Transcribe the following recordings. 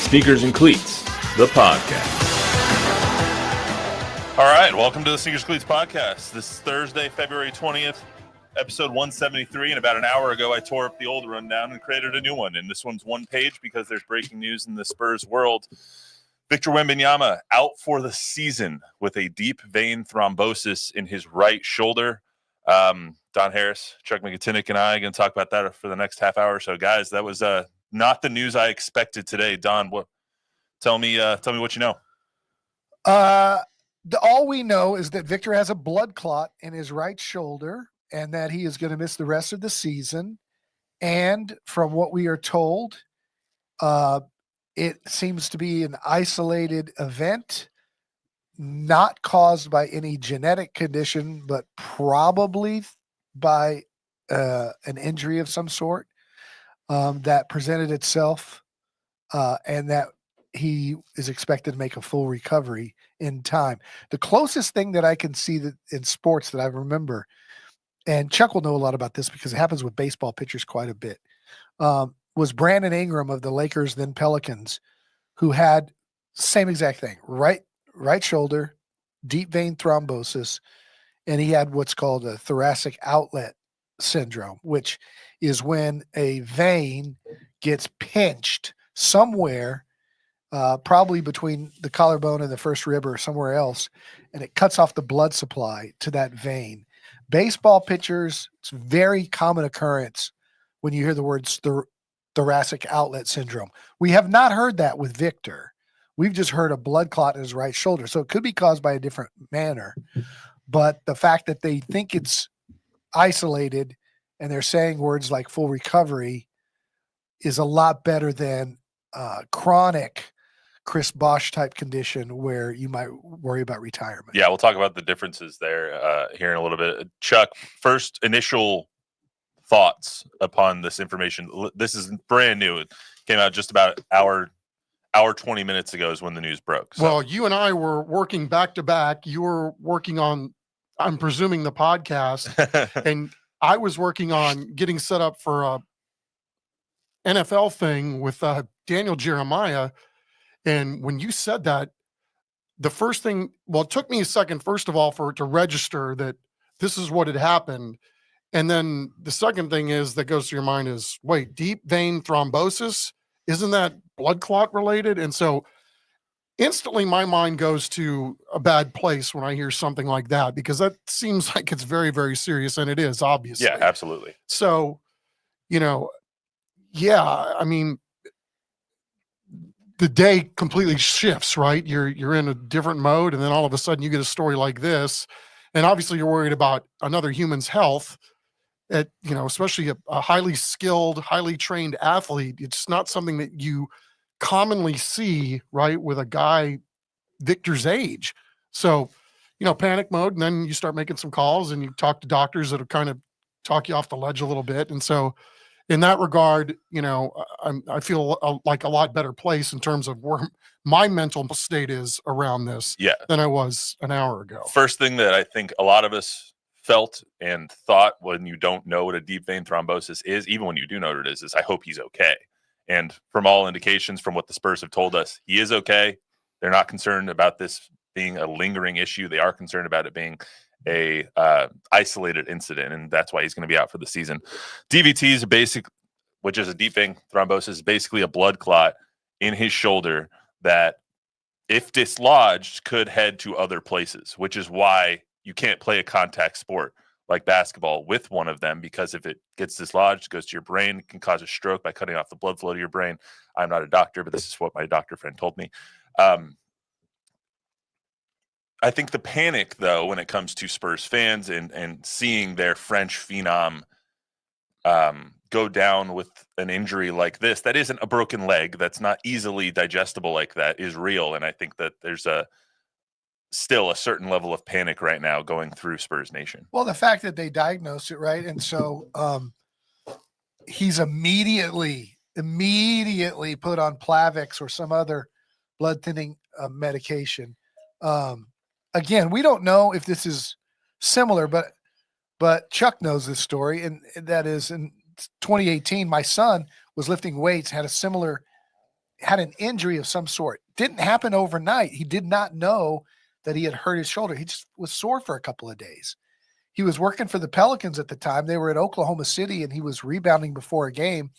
Sneakers and Cleats, the podcast. All right, welcome to the Sneakers and Cleats podcast. This is Thursday, February 20th, episode 173. And about an hour ago, I tore up the old rundown and created a new one. And this one's one page because there's breaking news in the Spurs world. Victor Wembanyama out for the season with a deep vein thrombosis in his right shoulder. Don Harris, Chuck Miketinac, and I are going to talk about that for the next half hour or so. Guys, that was not the news I expected today. Don, tell me what you know. All we know is that Victor has a blood clot in his right shoulder and that he is going to miss the rest of the season. And from what we are told, it seems to be an isolated event, not caused by any genetic condition, but probably by an injury of some sort that presented itself, and that he is expected to make a full recovery in time. The closest thing that I can see that in sports that I remember, and Chuck will know a lot about this because it happens with baseball pitchers quite a bit, was Brandon Ingram of the Lakers, then Pelicans, who had same exact thing, right shoulder, deep vein thrombosis, and he had what's called a thoracic outlet syndrome, which is when a vein gets pinched somewhere, probably between the collarbone and the first rib or somewhere else, and it cuts off the blood supply to that vein. Baseball pitchers, it's a very common occurrence when you hear the words thoracic outlet syndrome. We have not heard that with Victor. We've just heard a blood clot in his right shoulder. So it could be caused by a different manner. But the fact that they think it's isolated and they're saying words like full recovery is a lot better than chronic Chris Bosh type condition where you might worry about retirement. Yeah, we'll talk about the differences there here in a little bit. Chuck, first initial thoughts upon this information. This is brand new. It came out just about hour 20 minutes ago is when the news broke. So. Well, you and I were working back to back. You were working on, I'm presuming, the podcast, and I was working on getting set up for a NFL thing with Daniel Jeremiah. And when you said that, the first thing, well, it took me a second, first of all, for it to register that this is what had happened. And then the second thing is that goes through your mind is, wait, deep vein thrombosis? Isn't that blood clot related? And so instantly my mind goes to a bad place when I hear something like that, because that seems like it's very, very serious. And it is, obviously. Yeah, absolutely. So, yeah, I mean, the day completely shifts, right? You're in a different mode, and then all of a sudden you get a story like this, and obviously you're worried about another human's health. Especially a highly skilled, highly trained athlete. It's not something that you commonly see, right, with a guy Victor's age. So, panic mode, and then you start making some calls and you talk to doctors that'll kind of talk you off the ledge a little bit. And so in that regard, I feel like a lot better place in terms of where my mental state is around this than I was an hour ago. First thing that I think a lot of us felt and thought when you don't know what a deep vein thrombosis is, even when you do know what it is I hope he's okay. And from all indications, from what the Spurs have told us, he is okay. They're not concerned about this being a lingering issue. They are concerned about it being a isolated incident, and that's why he's going to be out for the season. DVT is which is a deep vein thrombosis, is basically a blood clot in his shoulder that, if dislodged, could head to other places, which is why you can't play a contact sport like basketball with one of them, because if it gets dislodged, it goes to your brain, it can cause a stroke by cutting off the blood flow to your brain. I'm not a doctor, but this is what my doctor friend told me. I think the panic, though, when it comes to Spurs fans and seeing their French phenom go down with an injury like this, that isn't a broken leg, that's not easily digestible like that, is real. And I think that there's still a certain level of panic right now going through Spurs Nation. Well, the fact that they diagnosed it, right? And so he's immediately put on Plavix or some other blood thinning medication. Again, we don't know if this is similar, but Chuck knows this story, and that is in 2018, my son was lifting weights, had a similar had an injury of some sort. Didn't happen overnight. He did not know that he had hurt his shoulder. He just was sore for a couple of days. He was working for the Pelicans at the time. They were in Oklahoma City, and he was rebounding before a game,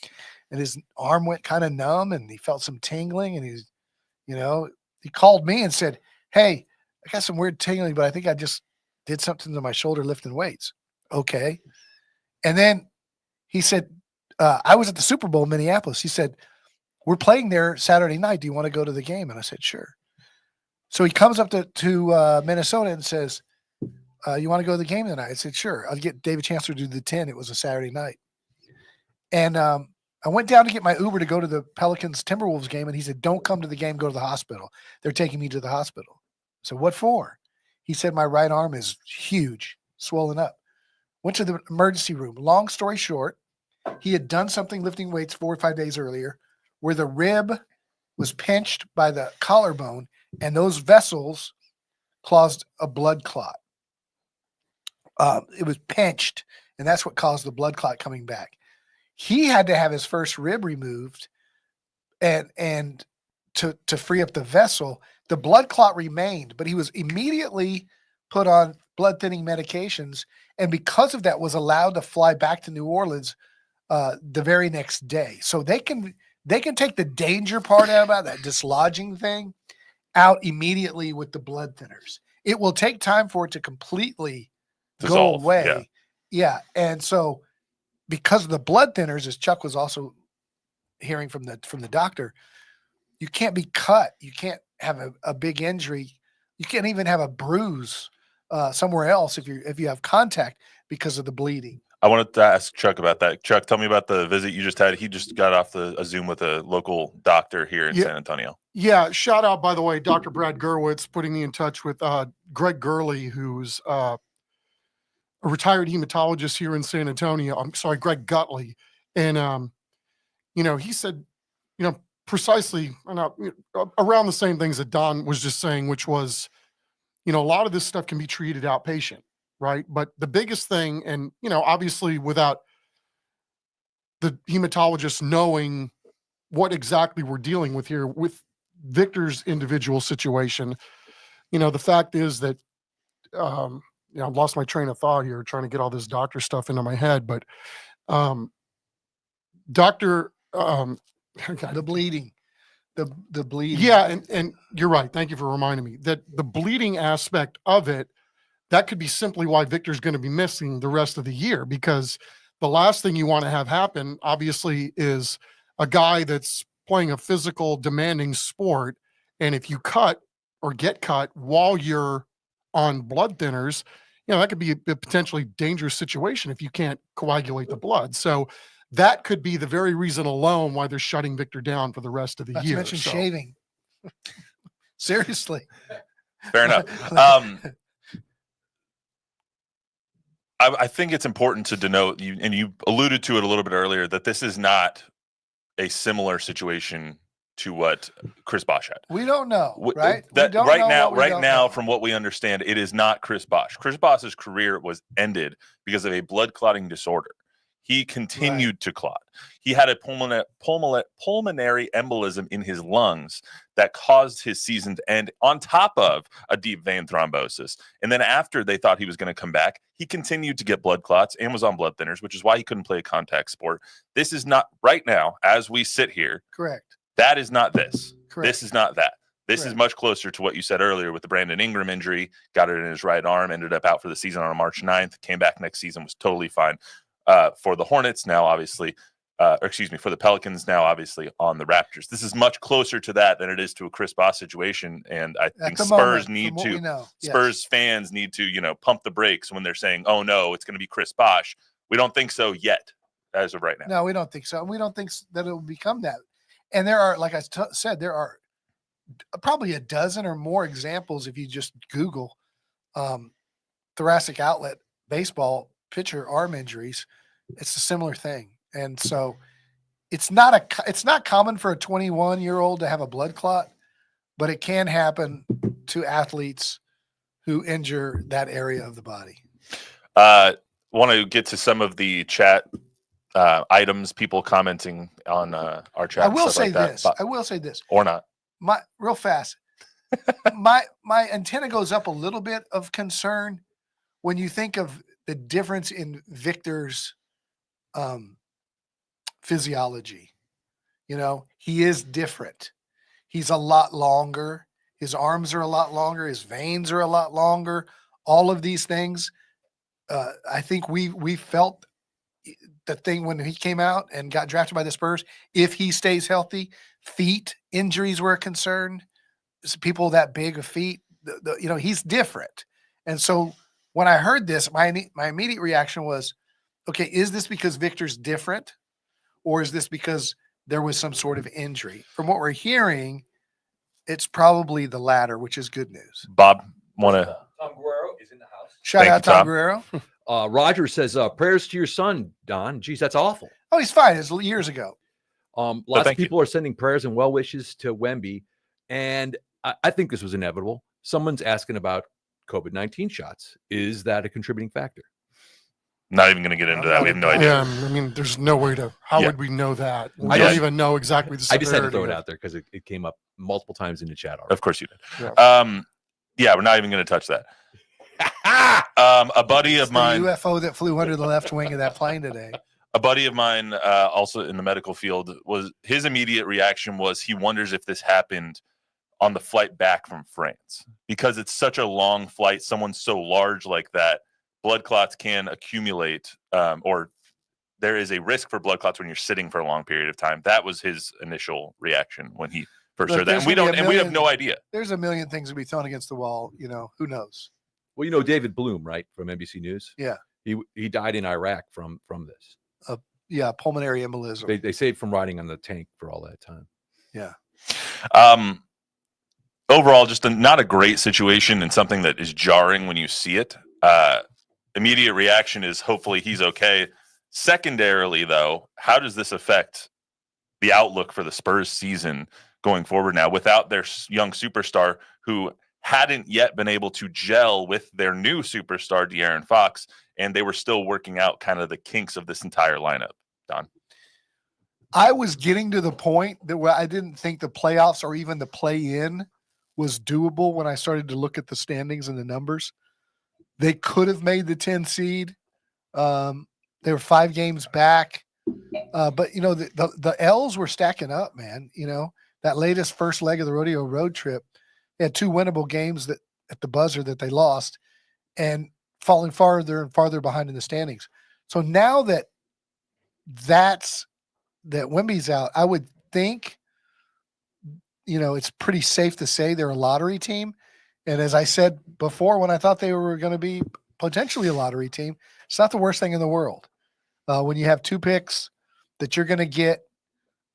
and his arm went kind of numb, and he felt some tingling, and he called me and said, "Hey, I got some weird tingling, but I think I just did something to my shoulder lifting weights." Okay. And then he said, I was at the Super Bowl in Minneapolis. He said, "We're playing there Saturday night. Do you want to go to the game?" And I said, "Sure." So he comes up to Minnesota and says, "You want to go to the game tonight?" I said, "Sure." I'll get David Chancellor to do the 10. It was a Saturday night. And I went down to get my Uber to go to the Pelicans Timberwolves game. And he said, "Don't come to the game. Go to the hospital. They're taking me to the hospital." So what for? He said, "My right arm is huge, swollen up." Went to the emergency room. Long story short, he had done something lifting weights 4 or 5 days earlier where the rib was pinched by the collarbone, and those vessels caused a blood clot. It was pinched, and that's what caused the blood clot coming back. He had to have his first rib removed and to free up the vessel. The blood clot remained, but he was immediately put on blood thinning medications, and because of that was allowed to fly back to New Orleans the very next day. So they can take the danger part out about that dislodging thing out immediately with the blood thinners. It will take time for it to completely go away. Yeah. And so because of the blood thinners, as Chuck was also hearing from the doctor, you can't be cut. You can't have a big injury. You can't even have a bruise somewhere else if you have contact because of the bleeding. I wanted to ask Chuck about that. Chuck, tell me about the visit you just had. He just got off a Zoom with a local doctor here in San Antonio. Yeah. Shout out, by the way, Dr. Brad Gerwitz putting me in touch with Greg Gurley, who's a retired hematologist here in San Antonio. I'm sorry, Greg Gutley. And, he said, precisely around the same things that Don was just saying, which was, a lot of this stuff can be treated outpatient, right? But the biggest thing, and, obviously without the hematologist knowing what exactly we're dealing with here with Victor's individual situation, the fact is that, I've lost my train of thought here trying to get all this doctor stuff into my head, but Dr. The bleeding. The bleeding. Yeah, and you're right. Thank you for reminding me that the bleeding aspect of it, that could be simply why Victor's going to be missing the rest of the year, because the last thing you want to have happen, obviously, is a guy that's playing a physical, demanding sport, and if you cut or get cut while you're on blood thinners, that could be a potentially dangerous situation if you can't coagulate the blood. So that could be the very reason alone why they're shutting Victor down for the rest of the year. Not to mention shaving. Seriously. Fair enough. I think it's important to denote, and you alluded to it a little bit earlier, that this is not a similar situation to what Chris Bosh had. We don't know, right? Right now, from what we understand, it is not Chris Bosh. Chris Bosh's career was ended because of a blood clotting disorder. He continued to clot. He had a pulmonary embolism in his lungs that caused his season to end, on top of a deep vein thrombosis. And then after they thought he was going to come back, he continued to get blood clots and was on blood thinners, which is why he couldn't play a contact sport. This is not, right now, as we sit here. Correct. That is not this. Correct. This is not that. This is much closer to what you said earlier with the Brandon Ingram injury. Got it in his right arm, ended up out for the season on March 9th, came back next season, was totally fine. For the Hornets now, obviously, for the Pelicans now, obviously, on the Raptors. This is much closer to that than it is to a Chris Bosh situation, and I think Spurs fans need to, pump the brakes when they're saying, "Oh no, it's going to be Chris Bosh." We don't think so yet, as of right now. No, we don't think so. We don't think that it will become that. And there are, like I said, there are probably a dozen or more examples if you just Google thoracic outlet baseball pitcher arm injuries. It's a similar thing. And so it's not common for a 21-year-old to have a blood clot, but it can happen to athletes who injure that area of the body. Want to get to some of the chat items, people commenting on our chat. I will stuff say like that, this. but- I will say this. or not. Real fast. my antenna goes up a little bit of concern when you think of the difference in Victor's physiology. You know, he is different. He's a lot longer. His arms are a lot longer. His veins are a lot longer. All of these things. I think we felt the thing when he came out and got drafted by the Spurs. If he stays healthy, feet injuries were a concern. People that big of feet, you know, he's different. And so when I heard this, my immediate reaction was, okay, is this because Victor's different, or is this because there was some sort of injury? From what we're hearing, it's probably the latter, which is good news. Bob, want to? Tom Guerrero is in the house. Shout Thank out you, Tom Tom. Guerrero. Roger says, prayers to your son, Don. Geez, that's awful. Oh, he's fine. It's years ago. Lots of thank you. people are sending prayers and well wishes to Wemby. And I think this was inevitable. Someone's asking about COVID-19 shots. Is that a contributing factor? Not even going to get into that. We have no idea. Yeah, I mean, there's no way to. How Yeah. would we know that? We I don't just- even know exactly the I just had to severity throw it of- out there because it came up multiple times in the chat already. Of course you did. Yeah. Yeah, we're not even going to touch that. A buddy It's of the mine, UFO that flew under the left wing of that plane today. also in the medical field, was his immediate reaction was he wonders if this happened on the flight back from France because it's such a long flight. Someone so large like that, blood clots can accumulate, or there is a risk for blood clots when you're sitting for a long period of time. That was his initial reaction when he first Look, heard that, there's and we gonna don't, be a and we have million- no idea. There's a million things to be thrown against the wall. You know, who knows? Well, you know David Bloom, right, from NBC News? Yeah. He died in Iraq from this. Yeah, pulmonary embolism. They saved from riding on the tank for all that time. Yeah. Overall, just not a great situation and something that is jarring when you see it. Immediate reaction is hopefully he's okay. Secondarily, though, how does this affect the outlook for the Spurs season going forward now without their young superstar who hadn't yet been able to gel with their new superstar, De'Aaron Fox, and they were still working out kind of the kinks of this entire lineup? Don? I was getting to the point that where I didn't think the playoffs or even the play-in was doable when I started to look at the standings and the numbers. They could have made the 10 seed. They were 5 games back. But, you know, the L's were stacking up, man. You know, that latest first leg of the rodeo road trip, they had 2 winnable games that at the buzzer that they lost and falling farther and farther behind in the standings. So now that Wemby's out, I would think, you know, it's pretty safe to say they're a lottery team. And as I said before, when I thought they were going to be potentially a lottery team, it's not the worst thing in the world. When you have 2 picks that you're going to get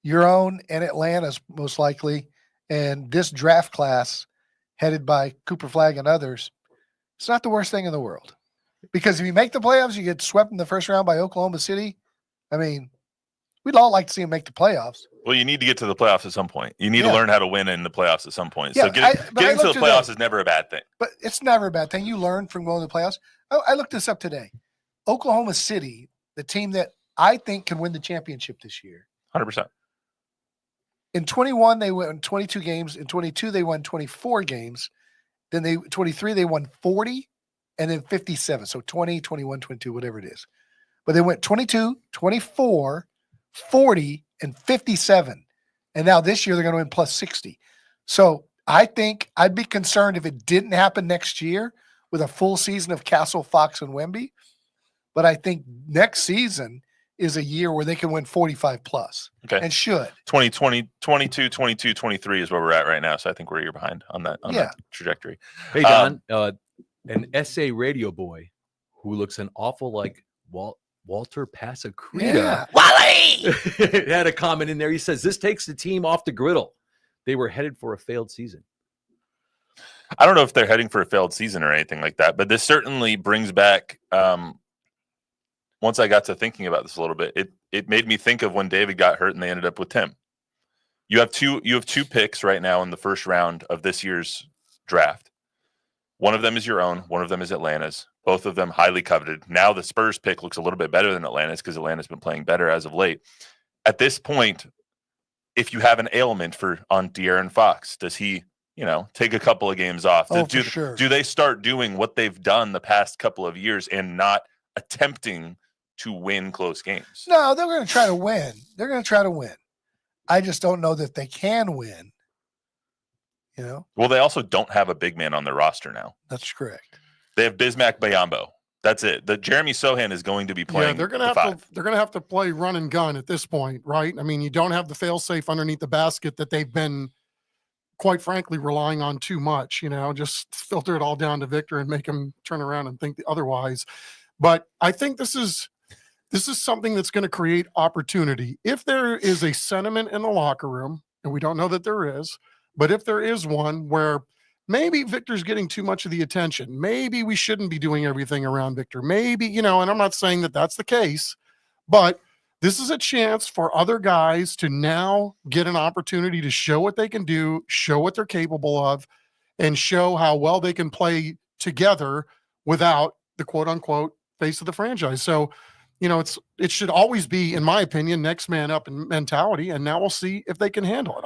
your own and Atlanta's most likely, and this draft class headed by Cooper Flagg and others, it's not the worst thing in the world. Because if you make the playoffs, you get swept in the first round by Oklahoma City. I mean, we'd all like to see them make the playoffs. Well, you need to get to the playoffs at some point. You need to Yeah. learn how to win in the playoffs at some point. Yeah, So but getting I to the looked at playoffs that. is never a bad thing. But it's never a bad thing. You learn from going to the playoffs. I looked this up today. Oklahoma City, the team that I think can win the championship this year. 100%. In 21, they won 22 games. In 22, they won 24 games. Then 23, they won 40, and then 57. So 20, 21, 22, whatever it is. But they went 22, 24, 40, and 57. And now this year they're going to win plus 60. So I think I'd be concerned if it didn't happen next year with a full season of Castle, Fox, and Wemby. But I think next season is a year where they can win 45 plus Okay. and should. 2020, 22, 22, 23 is where we're at right now. So I think we're a year behind on that trajectory. Hey, Don, an SA radio boy who looks an awful like Walter Pasacreta Yeah. Wally had a comment in there. He says, this takes the team off the griddle. They were headed for a failed season. I don't know if they're heading for a failed season or anything like that, but this certainly brings back, once I got to thinking about this a little bit, it made me think of when David got hurt and they ended up with Tim. You have two picks right now in the first round of this year's draft. One of them is your own, one of them is Atlanta's. both of them highly coveted. Now the Spurs pick looks a little bit better than Atlanta's because Atlanta's been playing better as of late. At this point, if you have an ailment on De'Aaron Fox, does he, take a couple of games off? For sure. Do they start doing what they've done the past couple of years and not attempting to win close games? No, they're going to try to win. They're going to try to win. I just don't know that they can win. Well, they also don't have a big man on their roster now. That's correct. They have Bismack Biyombo. That's it. The Jeremy Sohan is going to be playing. Yeah, they're going to have to play run and gun at this point, right? I mean, you don't have the fail-safe underneath the basket that they've been, quite frankly, relying on too much. Just filter it all down to Victor and make him turn around and think otherwise. But I think this is something that's going to create opportunity. If there is a sentiment in the locker room, and we don't know that there is, but if there is one where maybe Victor's getting too much of the attention, maybe we shouldn't be doing everything around Victor, maybe, and I'm not saying that that's the case, but this is a chance for other guys to now get an opportunity to show what they can do, show what they're capable of, and show how well they can play together without the quote unquote face of the franchise. So, it should always be, in my opinion, next man up in mentality, and now we'll see if they can handle it.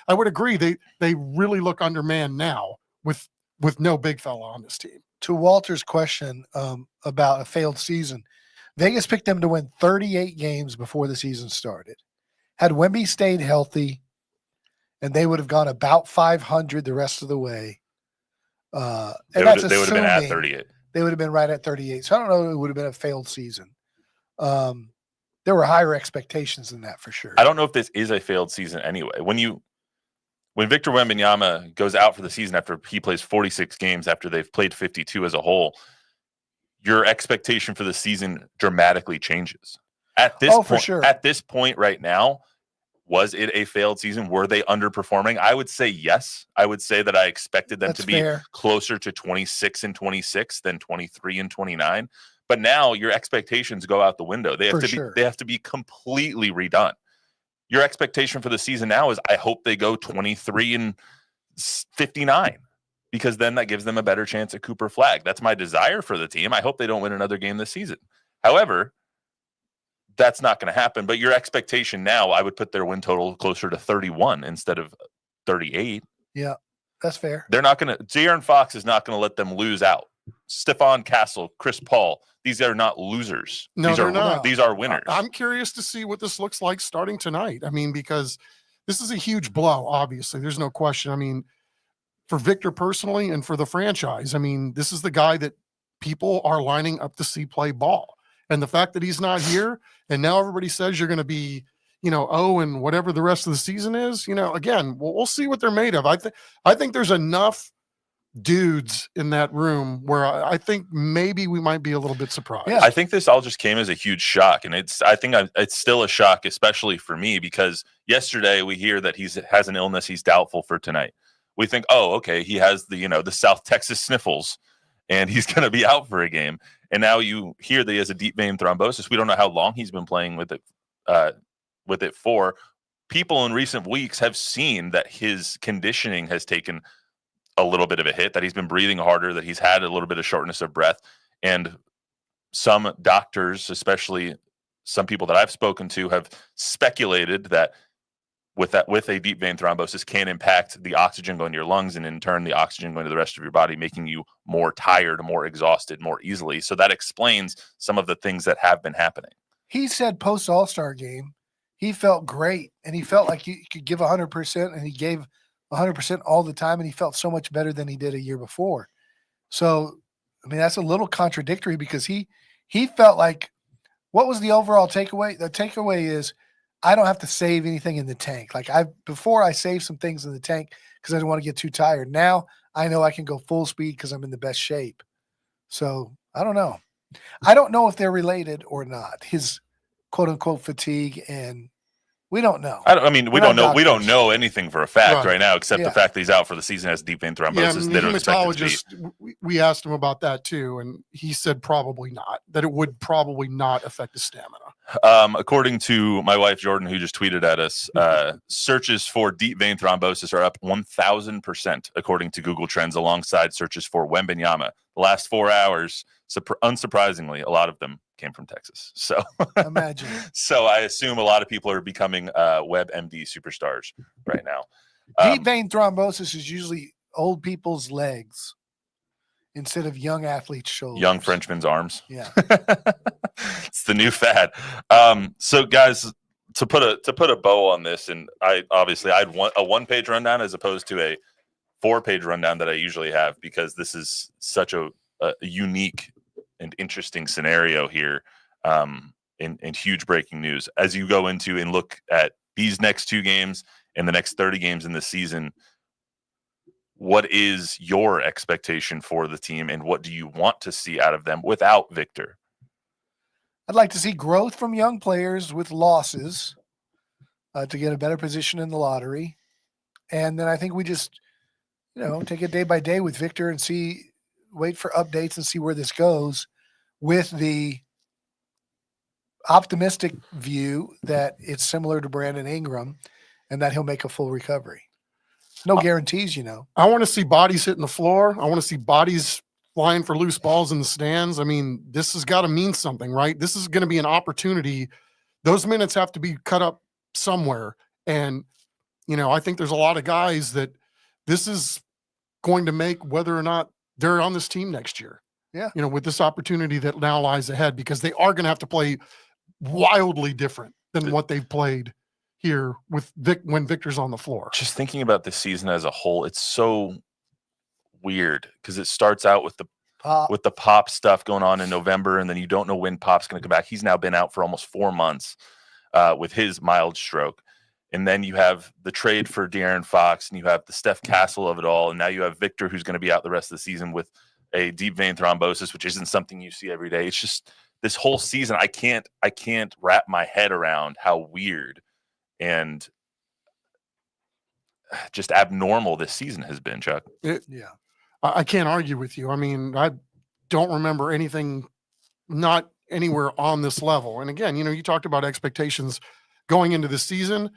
I would agree they really look undermanned now with no big fella on this team. To Walter's question about a failed season, Vegas picked them to win 38 games before the season started. Had Wemby stayed healthy, and they would have gone about 500 the rest of the way. They would have been at 38. They would have been right at 38. So I don't know. It would have been a failed season. There were higher expectations than that for sure. I don't know if this is a failed season anyway. When Victor Wembanyama goes out for the season after he plays 46 games after they've played 52 as a whole, your expectation for the season dramatically changes. At this point, for sure. At this point right now, was it a failed season? Were they underperforming? I would say yes. I would say that I expected them to be closer to 26 and 26 than 23 and 29. But now your expectations go out the window. They have to be completely redone. Your expectation for the season now is I hope they go 23 and 59 because then that gives them a better chance at Cooper Flag. That's my desire for the team. I hope they don't win another game this season. However, that's not going to happen. But your expectation now, I would put their win total closer to 31 instead of 38. Yeah, that's fair. De'Aaron Fox is not going to let them lose out. Stephon Castle, Chris Paul, these are not losers. No, they're not. These are winners. I'm curious to see what this looks like starting tonight. I mean, because this is a huge blow, obviously. There's no question. I mean, for Victor personally and for the franchise, I mean, this is the guy that people are lining up to see play ball. And the fact that he's not here, and now everybody says you're going to be, and whatever the rest of the season is, again, we'll see what they're made of. I think there's enough dudes in that room where I think maybe we might be a little bit surprised. Yeah. I think this all just came as a huge shock, and it's still a shock, especially for me, because yesterday we hear that he has an illness. He's doubtful for tonight. We think, oh, okay, he has the South Texas sniffles, and he's going to be out for a game. And now you hear that he has a deep vein thrombosis. We don't know how long he's been playing with it for. People in recent weeks have seen that his conditioning has taken a little bit of a hit, that he's been breathing harder, that he's had a little bit of shortness of breath. And some doctors, especially some people that I've spoken to, have speculated that with a deep vein thrombosis can impact the oxygen going to your lungs, and in turn the oxygen going to the rest of your body, making you more tired, more exhausted, more easily. So that explains some of the things that have been happening. He said post All-Star game, he felt great, and he felt like he could give 100%, and he gave 100% all the time, and he felt so much better than he did a year before. So, I mean, that's a little contradictory because he felt like, what was the overall takeaway? The takeaway is, I don't have to save anything in the tank. Like before I saved some things in the tank because I didn't want to get too tired. Now I know I can go full speed because I'm in the best shape. So I don't know. I don't know if they're related or not. His quote unquote fatigue, and we don't know. We don't know anything for a fact right now, except the fact that he's out for the season, has deep vein thrombosis. Yeah, the hematologist, we asked him about that too, and he said probably not. That it would probably not affect his stamina. According to my wife, Jordan, who just tweeted at us, searches for deep vein thrombosis are up 1,000% according to Google Trends, alongside searches for Wembanyama. The last 4 hours, unsurprisingly, a lot of them came from Texas. So Imagine. So I assume a lot of people are becoming WebMD superstars right now. Deep vein thrombosis is usually old people's legs instead of young athletes' shoulders. Young Frenchman's arms. Yeah. It's the new fad. So guys, to put a bow on this, and I'd want a 1-page rundown as opposed to a 4-page rundown that I usually have, because this is such a unique and interesting scenario here, in huge breaking news. As you go into and look at these next 2 games and the next 30 games in the season, what is your expectation for the team, and what do you want to see out of them without Victor? I'd like to see growth from young players with losses to get a better position in the lottery. And then I think we just, take it day by day with Victor and wait for updates and see where this goes, with the optimistic view that it's similar to Brandon Ingram and that he'll make a full recovery. No guarantees, I want to see bodies hitting the floor. I want to see bodies flying for loose balls in the stands. I mean, this has got to mean something, right? This is going to be an opportunity. Those minutes have to be cut up somewhere. And, I think there's a lot of guys that this is going to make whether or not they're on this team next year. Yeah. With this opportunity that now lies ahead, because they are going to have to play wildly different than what they've played here with when Victor's on the floor. Just thinking about this season as a whole, it's so weird because it starts out with the Pop stuff going on in November, and then you don't know when Pop's going to come back. He's now been out for almost 4 months with his mild stroke. And then you have the trade for De'Aaron Fox, and you have the Steph Castle of it all. And now you have Victor, who's going to be out the rest of the season with a deep vein thrombosis, which isn't something you see every day. It's just this whole season, I can't wrap my head around how weird and just abnormal this season has been, Chuck. Yeah. I can't argue with you. I mean, I don't remember anything not anywhere on this level. And again, you talked about expectations going into the season.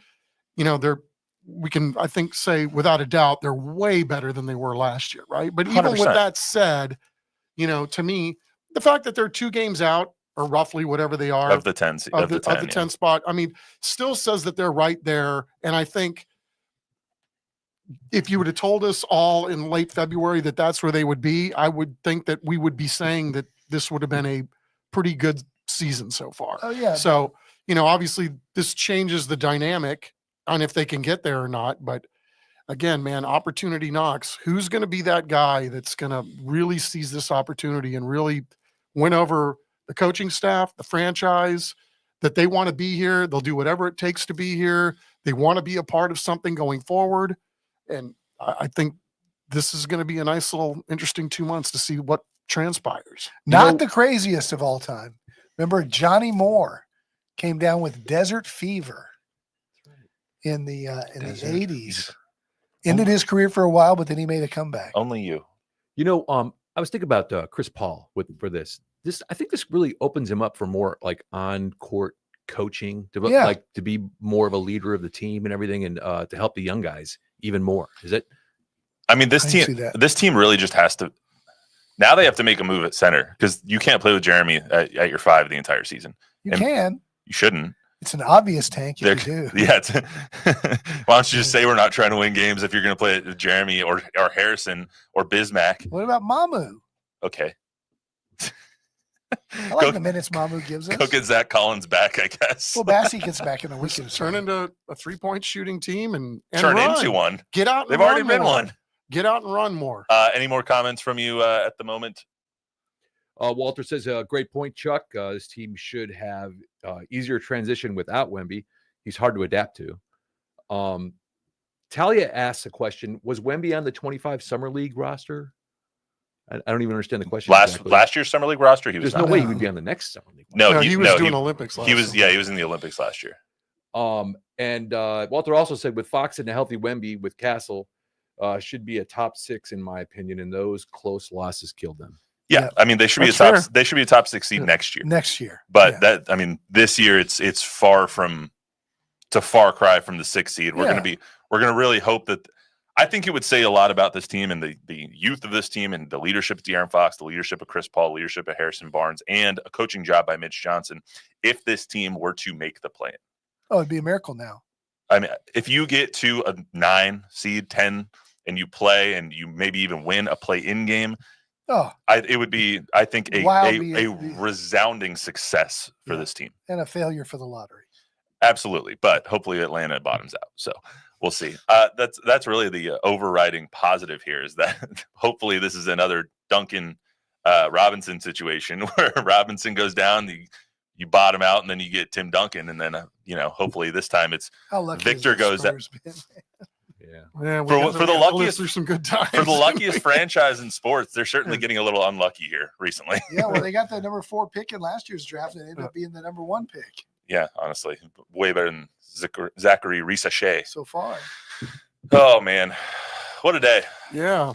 We can, I think, say without a doubt, they're way better than they were last year, right? But even 100%. with that said, to me, the fact that they're 2 games out, or roughly whatever they are, Of the 10 spot, I mean, still says that they're right there. And I think if you would have told us all in late February that that's where they would be, I would think that we would be saying that this would have been a pretty good season so far. Oh, yeah. So, obviously this changes the dynamic on if they can get there or not. But again, man, opportunity knocks. Who's going to be that guy that's going to really seize this opportunity and really win over the coaching staff, the franchise, that they want to be here? They'll do whatever it takes to be here. They want to be a part of something going forward. And I think this is going to be a nice little interesting 2 months to see what transpires. Not the craziest of all time. Remember, Johnny Moore came down with desert fever in the 80s. Ended his career for a while, but then he made a comeback. Only you. I was thinking about Chris Paul for this. I think this really opens him up for more like on-court coaching, to be more of a leader of the team and everything, and to help the young guys even more. Is it? I mean, this team really just has to. Now they have to make a move at center, because you can't play with Jeremy at your 5 the entire season. You can. You shouldn't. It's an obvious tank if you do. Yeah. Why don't you just say we're not trying to win games if you're going to play with Jeremy or Harrison or Bismack? What about Mamu? Okay. I like the minutes Mamu gives us. Go get Zach Collins back, I guess. Well, Bassey gets back in a week. Turn into a 3-point shooting team and turn run. Into one. Get out. They've already been one. Get out and run more. Any more comments from you at the moment? Walter says, great point, Chuck. This team should have easier transition without Wemby. He's hard to adapt to. Talia asks a question. Was Wemby on the 25 Summer League roster? I don't even understand the question. Last year's Summer League roster, he was There's no way he would be on the next Summer League. No, he was doing Olympics last year. He was in the Olympics last year. And Walter also said, with Fox and a healthy Wemby with Castle, should be a top 6 in my opinion, and those close losses killed them. Yeah, Yeah. I mean they should That's be a top. fair. They should be a top 6 seed Yeah. next year. Next year. But Yeah. that, I mean, this year it's far from. It's a far cry from the 6th seed. We're Yeah. gonna really hope that. I think it would say a lot about this team and the youth of this team and the leadership of De'Aaron Fox, the leadership of Chris Paul, the leadership of Harrison Barnes, and a coaching job by Mitch Johnson. If this team were to make the play, Oh, it'd be a miracle now. I mean, if you get to a 9 seed, 10, and you play and you maybe even win a play-in game, Oh, it would be, I think, a Wildly- resounding success for Yeah. this team. and a failure for the lottery. Absolutely, but hopefully Atlanta bottoms out. So we'll see. That's really the overriding positive here is that hopefully this is another Duncan Robinson situation where Robinson goes down, you bottom out, and then you get Tim Duncan, and then hopefully this time it's How lucky Victor has the goes Spurs been? Yeah. Yeah, For the luckiest- through some good times. for the luckiest franchise in sports. They're certainly getting a little unlucky here recently. Yeah, well, they got the number 4 pick in last year's draft and it ended up being the number 1 pick Yeah, honestly, way better than Zachary Risachet. so far. Oh man, what a day! Yeah.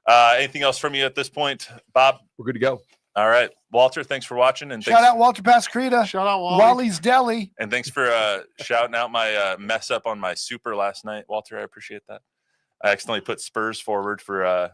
Anything else from you at this point, Bob? We're good to go. All right, Walter, thanks for watching, and Shout out Walter Pasquita, Shout out Wally. Wally's Deli. and thanks for shouting out my mess up on my super last night, Walter. I appreciate that. I accidentally put Spurs forward for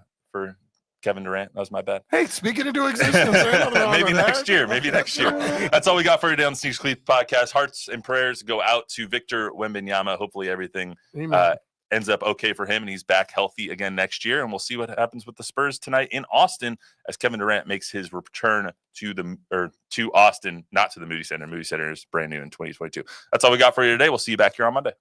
Kevin Durant. That was my bad. Hey, speaking into existence. there's nothing wrong Maybe with next that. year. Maybe next year. That's all we got for today on the Sneaks Cleats podcast. Hearts and prayers go out to Victor Wembanyama. Hopefully everything Amen. ends up okay for him and he's back healthy again next year. And we'll see what happens with the Spurs tonight in Austin as Kevin Durant makes his return to Austin, not to the Moody Center. Moody Center is brand new in 2022. That's all we got for you today. We'll see you back here on Monday.